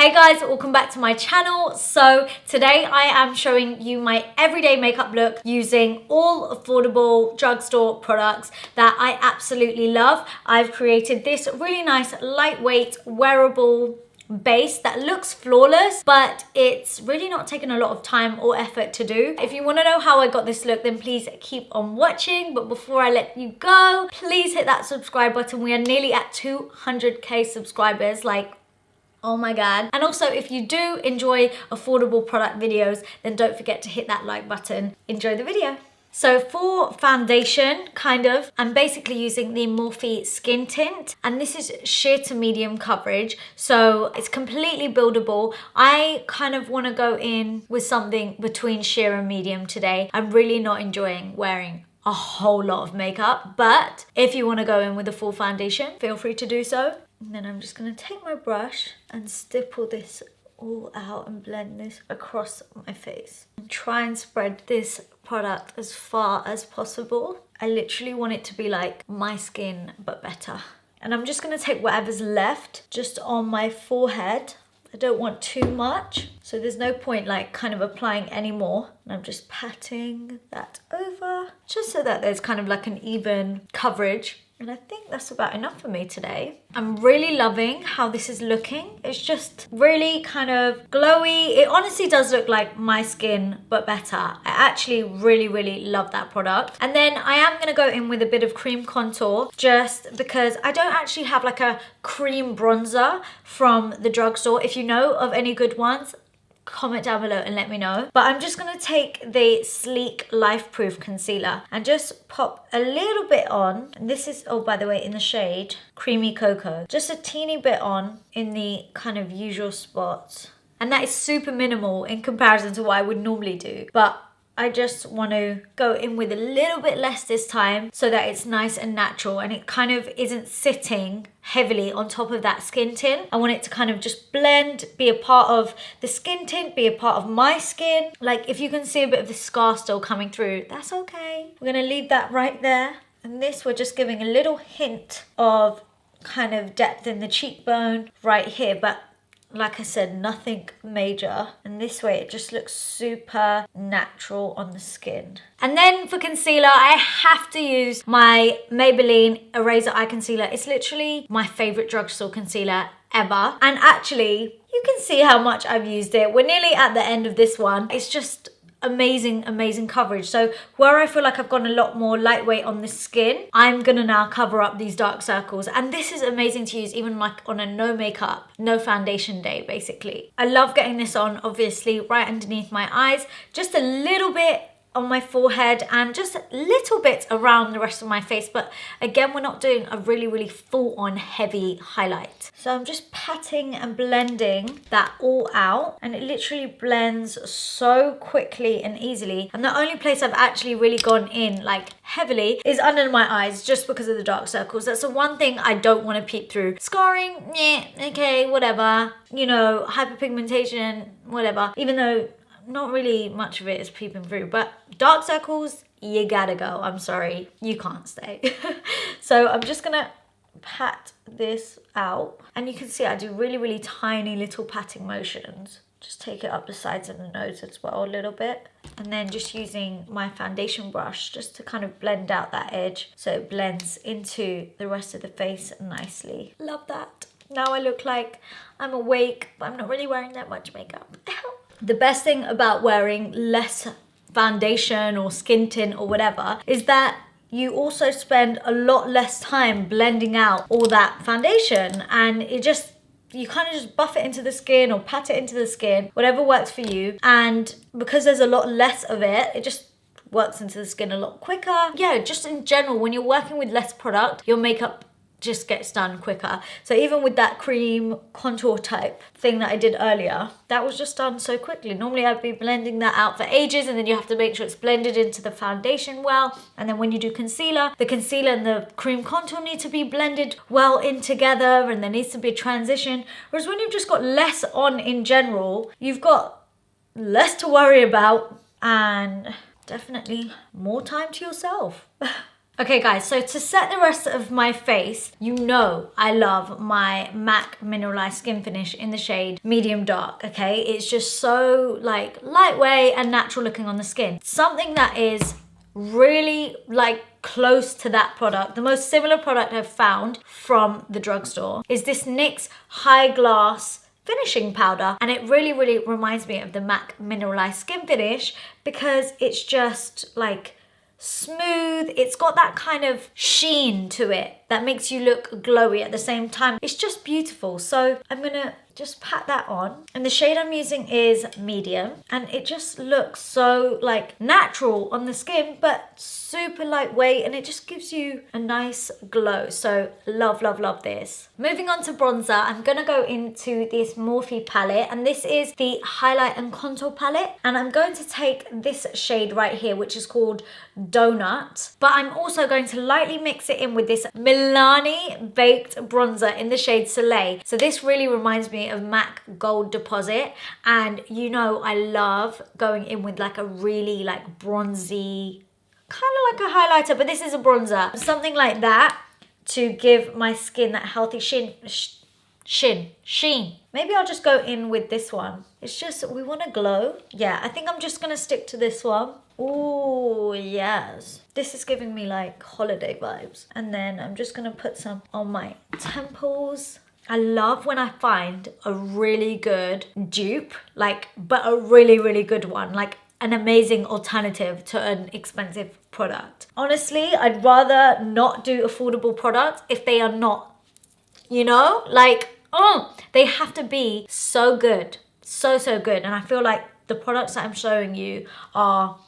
Hey guys, welcome back to my channel. So today I am showing you my everyday makeup look using all affordable drugstore products that I absolutely love. I've created this really nice lightweight wearable base that looks flawless, but it's really not taken a lot of time or effort to do. If you want to know how I got this look, then please keep on watching. But before I let you go, please hit that subscribe button. We are nearly at 200k subscribers, like, oh my god. And also, if you do enjoy affordable product videos, then don't forget to hit that like button. Enjoy the video. So for foundation, I'm basically using the Morphe Skin Tint, and this is sheer to medium coverage, so it's completely buildable. I kind of want to go in with something between sheer and medium today. I'm really not enjoying wearing a whole lot of makeup, but if you want to go in with a full foundation, feel free to do so. And then I'm just going to take my brush and stipple this all out and blend this across my face. And try and spread this product as far as possible. I literally want it to be like my skin, but better. And I'm just going to take whatever's left just on my forehead. I don't want too much, so there's no point like kind of applying any more. And I'm just patting that over just so that there's kind of like an even coverage. And I think that's about enough for me today. I'm really loving how this is looking. It's just really kind of glowy. It honestly does look like my skin, but better. I actually really love that product. And then I am gonna go in with a bit of cream contour just because I don't actually have like a cream bronzer from the drugstore. If you know of any good ones, comment down below and let me know. But I'm just going to take the Sleek Lifeproof concealer and just pop a little bit on. And this is, oh, by the way, in the shade Creamy Coco. Just a teeny bit on in the kind of usual spots. And that is super minimal in comparison to what I would normally do. But I just want to go in with a little bit less this time so that it's nice and natural and it kind of isn't sitting heavily on top of that skin tint. I want it to kind of just blend, be a part of the skin tint, be a part of my skin. Like if you can see a bit of the scar still coming through, that's okay. We're going to leave that right there. And this, we're just giving a little hint of kind of depth in the cheekbone right here, but like I said, nothing major. And this way it just looks super natural on the skin. And then for concealer, I have to use my Maybelline Eraser Eye Concealer. It's literally my favorite drugstore concealer ever. And actually, you can see how much I've used it. We're nearly at the end of this one. It's just amazing coverage. So where I feel like I've gone a lot more lightweight on the skin, I'm gonna now cover up these dark circles. And this is amazing to use even like on a no makeup, no foundation day, basically. I love getting this on, obviously, right underneath my eyes, just a little bit on my forehead and just little bits around the rest of my face. But again, we're not doing a really full on heavy highlight. So I'm just patting and blending that all out, and it literally blends so quickly and easily. And the only place I've actually really gone in like heavily is under my eyes, just because of the dark circles. That's the one thing I don't want to peep through. Scarring, yeah, okay, whatever. You know, hyperpigmentation, whatever. Even though not really much of it is peeping through, but dark circles, you gotta go. I'm sorry, you can't stay. So I'm just gonna pat this out, and you can see I do really tiny little patting motions. Just take it up the sides of the nose as well a little bit, and then just using my foundation brush just to kind of blend out that edge so it blends into the rest of the face nicely. Love that. Now I look like I'm awake, but I'm not really wearing that much makeup. The best thing about wearing less foundation or skin tint or whatever is that you also spend a lot less time blending out all that foundation, and it just, you kind of just buff it into the skin or pat it into the skin, whatever works for you. And because there's a lot less of it, it just works into the skin a lot quicker. Yeah, just in general, when you're working with less product, your makeup just gets done quicker. So even with that cream contour type thing that I did earlier, that was just done so quickly. Normally I'd be blending that out for ages, and then you have to make sure it's blended into the foundation well. And then when you do concealer, the concealer and the cream contour need to be blended well in together, and there needs to be a transition. Whereas when you've just got less on in general, you've got less to worry about and definitely more time to yourself. Okay guys, so to set the rest of my face, you know I love my MAC Mineralized Skin Finish in the shade Medium Dark, okay? It's just so like lightweight and natural looking on the skin. Something that is really like close to that product, the most similar product I've found from the drugstore is this NYX High Glass finishing powder, and it really reminds me of the MAC Mineralized Skin Finish because it's just like smooth. It's got that kind of sheen to it that makes you look glowy at the same time. It's just beautiful. So I'm gonna just pat that on, and the shade I'm using is medium, and it just looks so like natural on the skin but super lightweight, and it just gives you a nice glow. So love this. Moving on to bronzer, I'm gonna go into this Morphe palette, and this is the highlight and contour palette, and I'm going to take this shade right here, which is called Donut, but I'm also going to lightly mix it in with this Milani baked bronzer in the shade Soleil. So this really reminds me of MAC Gold Deposit, and you know I love going in with like a really like bronzy, kind of like a highlighter, but this is a bronzer, something like that to give my skin that healthy sheen. Maybe I'll just go in with this one. It's just, we want to glow. Yeah, I think I'm just gonna stick to this one. Oh yes, this is giving me like holiday vibes. And then I'm just gonna put some on my temples. I love when I find a really good dupe, like, but a really good one, like an amazing alternative to an expensive product. Honestly, I'd rather not do affordable products if they are not, you know, like, oh, they have to be so good, so good. And I feel like the products that I'm showing you are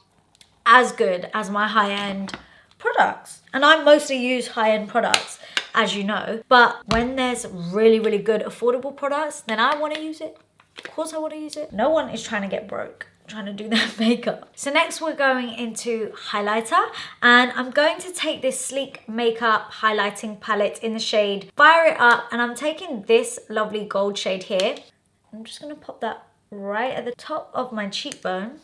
as good as my high-end products. And I mostly use high-end products, as you know, but when there's really good affordable products, then I want to use it. Of course I want to use it. No one is trying to get broke trying to do their makeup. So next we're going into highlighter, and I'm going to take this Sleek Makeup highlighting palette in the shade Fire It Up, and I'm taking this lovely gold shade here. I'm just gonna pop that right at the top of my cheekbone,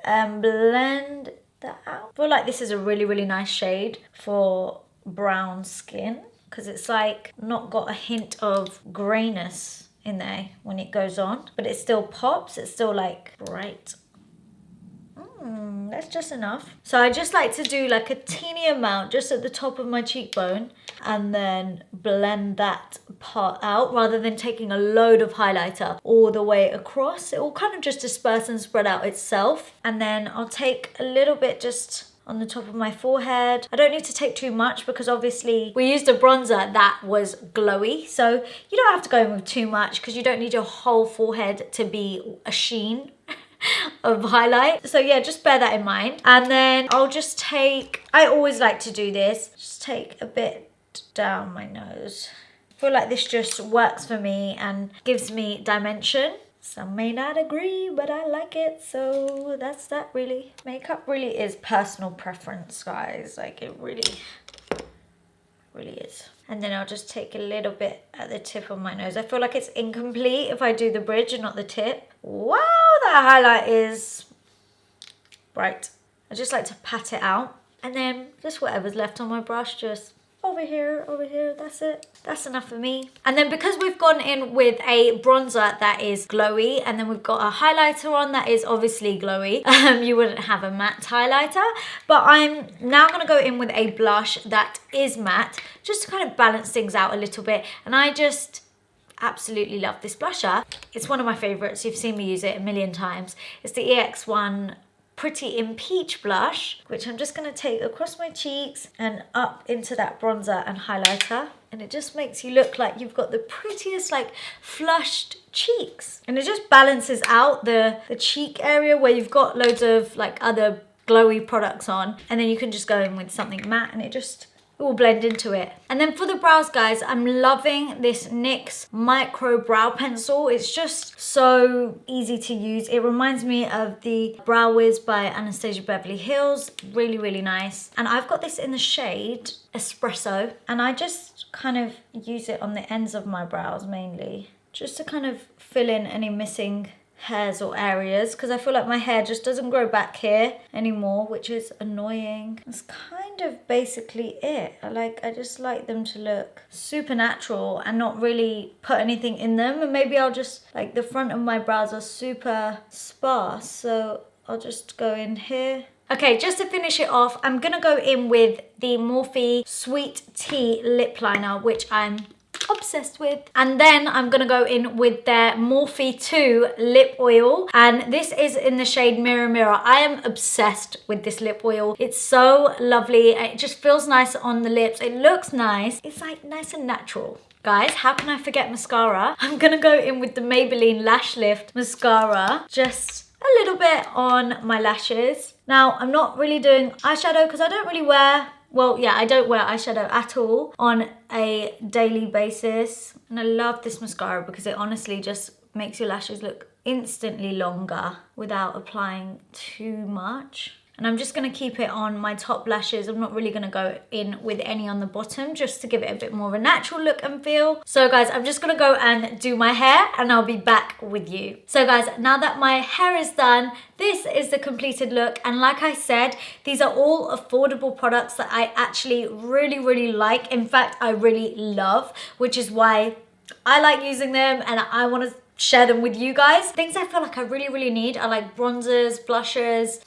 and blend that out. I feel like this is a really nice shade for brown skin because it's like not got a hint of grayness in there when it goes on, but it still pops. It's still like bright. That's just enough. So I just like to do like a teeny amount just at the top of my cheekbone and then blend that part out rather than taking a load of highlighter all the way across. It will kind of just disperse and spread out itself. And then I'll take a little bit just on the top of my forehead. I don't need to take too much because obviously we used a bronzer that was glowy, so you don't have to go in with too much because you don't need your whole forehead to be a sheen of highlight. So yeah, just bear that in mind. And then I'll just take, I always like to do this, just take a bit down my nose. I feel like this just works for me and gives me dimension. Some may not agree, but I like it, so that's that really. Makeup really is personal preference, guys. Like it really is. And then I'll just take a little bit at the tip of my nose. I feel like it's incomplete if I do the bridge and not the tip. Wow, that highlight is bright. I just like to pat it out. And then just whatever's left on my brush, just over here, that's it. That's enough for me. And then because we've gone in with a bronzer that is glowy, and then we've got a highlighter on that is obviously glowy, you wouldn't have a matte highlighter, but I'm now gonna go in with a blush that is matte, just to kind of balance things out a little bit. And I just absolutely love this blusher. It's one of my favorites. You've seen me use it a million times. It's the EX1 Pretty in Peach blush, which I'm just going to take across my cheeks and up into that bronzer and highlighter, and it just makes you look like you've got the prettiest like flushed cheeks, and it just balances out the cheek area where you've got loads of like other glowy products on, and then you can just go in with something matte and it will blend into it. And then for the brows, guys, I'm loving this NYX micro brow pencil. It's just so easy to use. It reminds me of the Brow Wiz by Anastasia Beverly Hills. Really nice. And I've got this in the shade Espresso, and I just kind of use it on the ends of my brows mainly, just to kind of fill in any missing hairs or areas because I feel like my hair just doesn't grow back here anymore, which is annoying. That's kind of basically it. I just like them to look super natural and not really put anything in them. And maybe I'll just, like, the front of my brows are super sparse, so I'll just go in here. Okay, just to finish it off, I'm gonna go in with the Morphe Sweet Tea Lip Liner, which I'm obsessed with. And then I'm gonna go in with their Morphe 2 lip oil, and this is in the shade Mirror Mirror. I am obsessed with this lip oil. It's so lovely. It just feels nice on the lips. It looks nice. It's like nice and natural. Guys, how can I forget mascara? I'm gonna go in with the Maybelline Lash Lift mascara, just a little bit on my lashes. Now, I'm not really doing eyeshadow because I don't really wear, well, yeah, I don't wear eyeshadow at all on a daily basis. And I love this mascara because it honestly just makes your lashes look instantly longer without applying too much. And I'm just gonna keep it on my top lashes. I'm not really gonna go in with any on the bottom, just to give it a bit more of a natural look and feel. So guys, I'm just gonna go and do my hair and I'll be back with you. So guys, now that my hair is done, this is the completed look. And like I said, these are all affordable products that I actually really like. In fact, I really love, which is why I like using them and I wanna share them with you guys. Things I feel like I really need are like bronzers, blushes,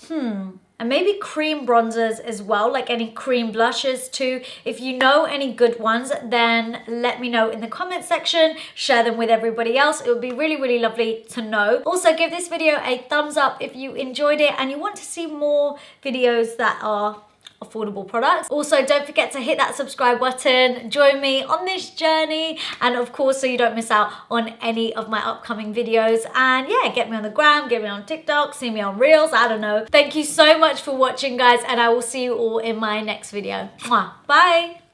and maybe cream bronzers as well, like any cream blushes too. If you know any good ones, then let me know in the comment section. Share them with everybody else. It would be really lovely to know. Also, give this video a thumbs up if you enjoyed it and you want to see more videos that are affordable products. Also, don't forget to hit that subscribe button. Join me on this journey, and of course, so you don't miss out on any of my upcoming videos. And yeah, get me on the gram, get me on TikTok, see me on Reels, I don't know. Thank you so much for watching, guys, and I will see you all in my next video. Mwah. Bye.